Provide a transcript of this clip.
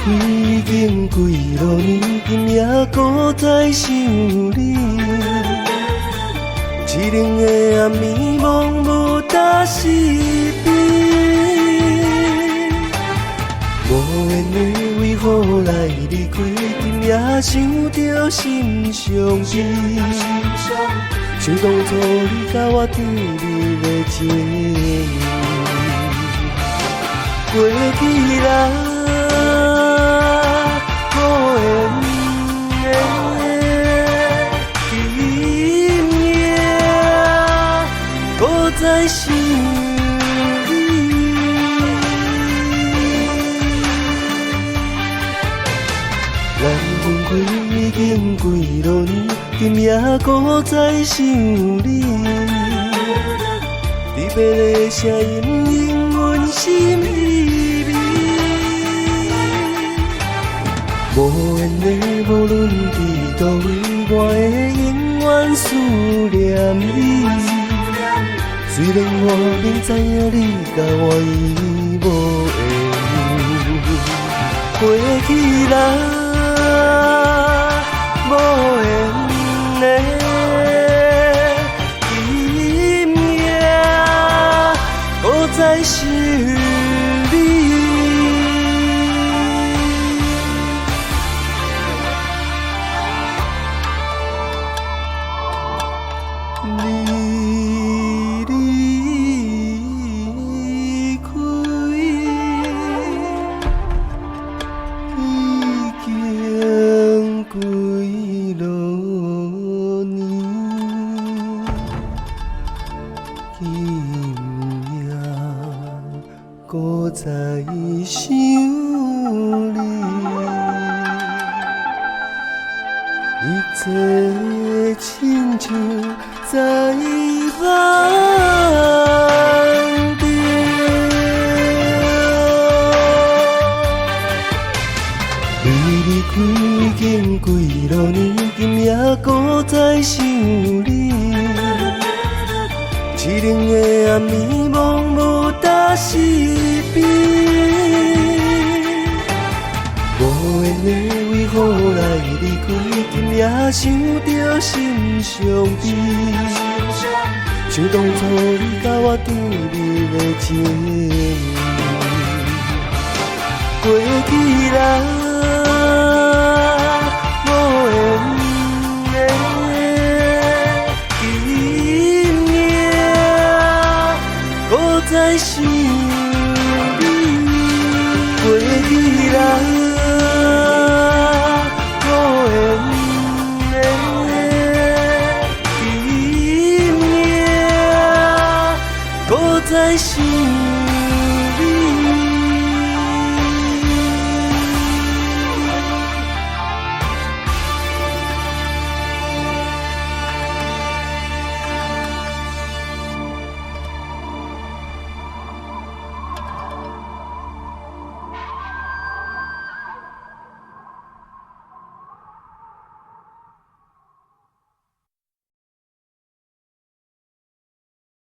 开已经几落年，今夜搁再想你。一冷的暗暝，茫无大是悲。无缘的为何来离开？今夜想着心伤悲。想当初你甲我甜蜜的情，过去啦，无缘的今夜，搁再想你。咱分开已经几落年，今夜搁再想你。离别的声音令阮心稀微。无缘的无论伫倒位，我会永远思念你。虽然我明知影你甲我已无缘，过去啦，无缘的今夜，搁再想你。你离开已经几落年，今夜搁再想你。一切亲像在梦中，你离开已经几落年，今夜搁再想你。一冷的暗暝，茫无大是悲。无缘的为何来离开？今夜想着心伤悲。想当初你甲我甜蜜的情，过去啦，无缘的今夜，搁再想你。过去啦，无缘的今夜，搁再想。